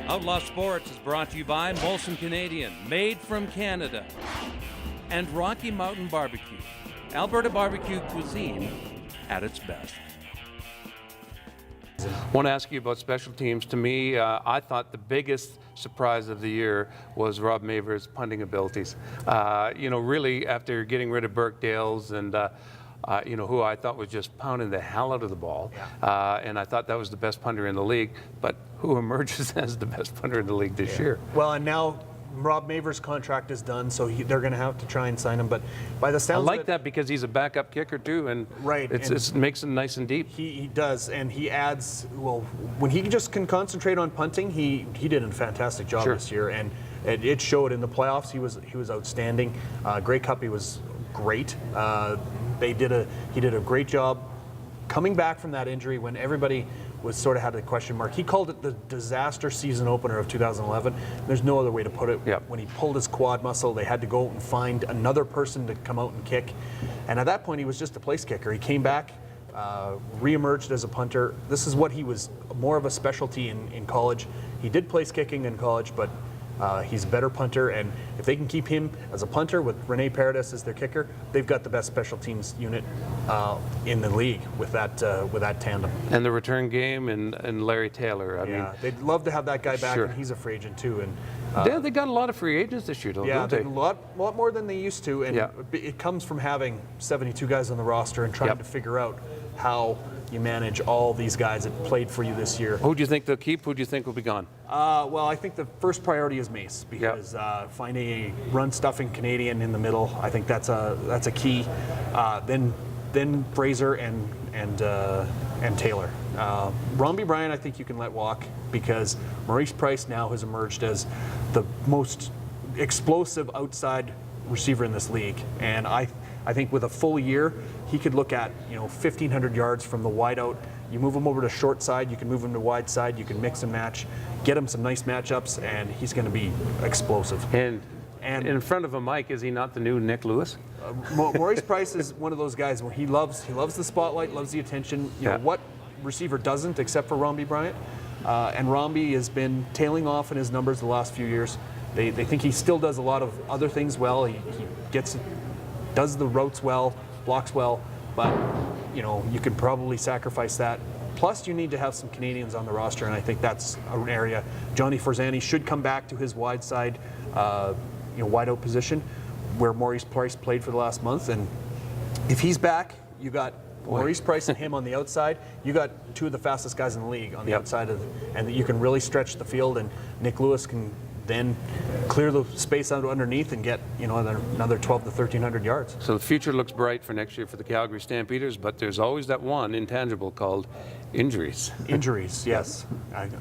Outlaw Sports is brought to you by Molson Canadian, made from Canada, and Rocky Mountain Barbecue, Alberta barbecue cuisine at its best. I want to ask you about special teams. To me, I thought the biggest surprise of the year was Rob Maver's punting abilities. Really after getting rid of Burke Dales and who I thought was just pounding the hell out of the ball. And I thought that was the best punter in the league, but who emerges as the best punter in the league this year? Well, and now Rob Maver's contract is done, so they're going to have to try and sign him. But by the sounds I like of it, that because he's a backup kicker too, and right, it makes him nice and deep. He does, and he adds. Well, when he just can concentrate on punting, he did a fantastic job this year, and it showed in the playoffs. He was outstanding. Grey Cup, he was great. He did a great job coming back from that injury when everybody was sort of had a question mark. He called it the disaster season opener of 2011. There's no other way to put it. When he pulled his quad muscle, they had to go out and find another person to come out and kick. And at that point, he was just a place kicker. He came back, re-emerged as a punter. This is what he was, more of a specialty in college. He did place kicking in college, but he's a better punter, and if they can keep him as a punter with Rene Paredes as their kicker, they've got the best special teams unit in the league with that tandem. And the return game and Larry Taylor. I mean, they'd love to have that guy back, and he's a free agent too. And they got a lot of free agents this year, don't they? A lot more than they used to, and it comes from having 72 guys on the roster and trying to figure out how you manage all these guys that played for you this year. Who do you think they'll keep? Who do you think will be gone? Well, I think the first priority is Mace, because finding a run-stuffing Canadian in the middle, I think that's a key. Then Fraser and Taylor. Romby Bryant, I think you can let walk, because Maurice Price now has emerged as the most explosive outside receiver in this league, and I think with a full year, he could look at 1,500 yards from the wide out. You move him over to short side, you can move him to wide side, you can mix and match, get him some nice matchups, and he's going to be explosive. And in front of a mic, is he not the new Nick Lewis? Maurice Price is one of those guys where he loves the spotlight, loves the attention. You know, what receiver doesn't, except for Romby Bryant? And Romby has been tailing off in his numbers the last few years. They think he still does a lot of other things well. He does the routes well, blocks well, but you could probably sacrifice that. Plus, you need to have some Canadians on the roster, and I think that's an area. Johnny Forzani should come back to his wide side, wide out position, where Maurice Price played for the last month. And if he's back, you got Maurice Price and him on the outside. You got two of the fastest guys in the league on the outside and you can really stretch the field. And Nick Lewis can then clear the space out underneath and get another 1,200 to 1,300 yards. So the future looks bright for next year for the Calgary Stampeders, but there's always that one intangible called injuries. Injuries, yes.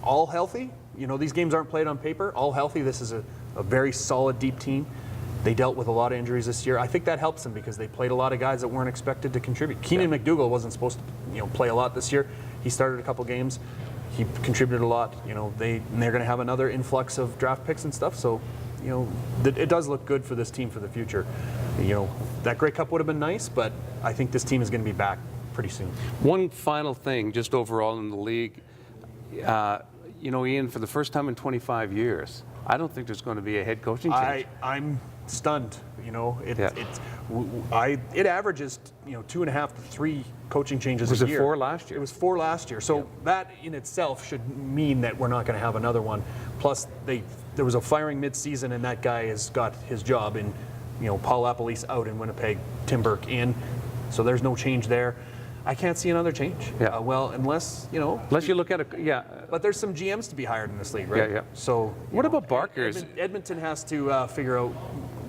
All healthy. These games aren't played on paper. All healthy. This is a very solid, deep team. They dealt with a lot of injuries this year. I think that helps them because they played a lot of guys that weren't expected to contribute. Keenan McDougall wasn't supposed to play a lot this year. He started a couple games. He contributed a lot. They're going to have another influx of draft picks and stuff. So, it does look good for this team for the future. That Grey Cup would have been nice, but I think this team is going to be back pretty soon. One final thing, just overall in the league, Ian, for the first time in 25 years, I don't think there's going to be a head coaching change. I'm stunned. It averages 2.5 to 3 coaching changes a year. Was it 4 last year? It was 4 last year. So that in itself should mean that we're not going to have another one. Plus, there was a firing mid-season, and that guy has got his job. And Paul Lapalisse out in Winnipeg, Tim Burke in. So there's no change there. I can't see another change. Well, unless you look at it. But there's some GMs to be hired in this league, right? So what about Barker? Edmonton has to figure out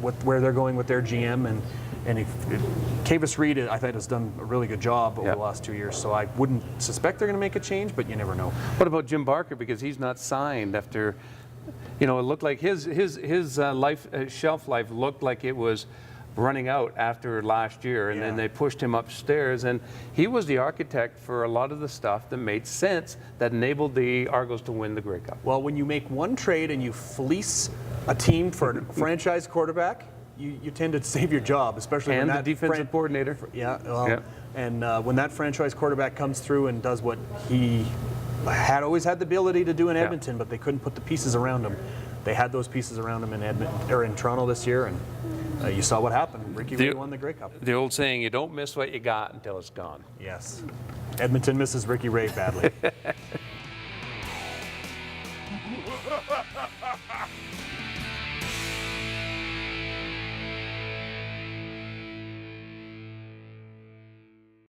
where they're going with their GM, and if Kavis Reed, I think, has done a really good job over the last 2 years. So I wouldn't suspect they're going to make a change, but you never know. What about Jim Barker? Because he's not signed after, it looked like his shelf life looked like it was running out after last year, and then they pushed him upstairs, and he was the architect for a lot of the stuff that made sense, that enabled the Argos to win the Grey Cup. Well, when you make one trade and you fleece a team for a franchise quarterback, you tend to save your job, especially and when that the defensive coordinator. And when that franchise quarterback comes through and does what he had always had the ability to do in Edmonton, but they couldn't put the pieces around him. They had those pieces around him in Edmonton or in Toronto this year, and you saw what happened. Ricky Ray won the Grey Cup. The old saying, you don't miss what you got until it's gone. Yes. Edmonton misses Ricky Ray badly.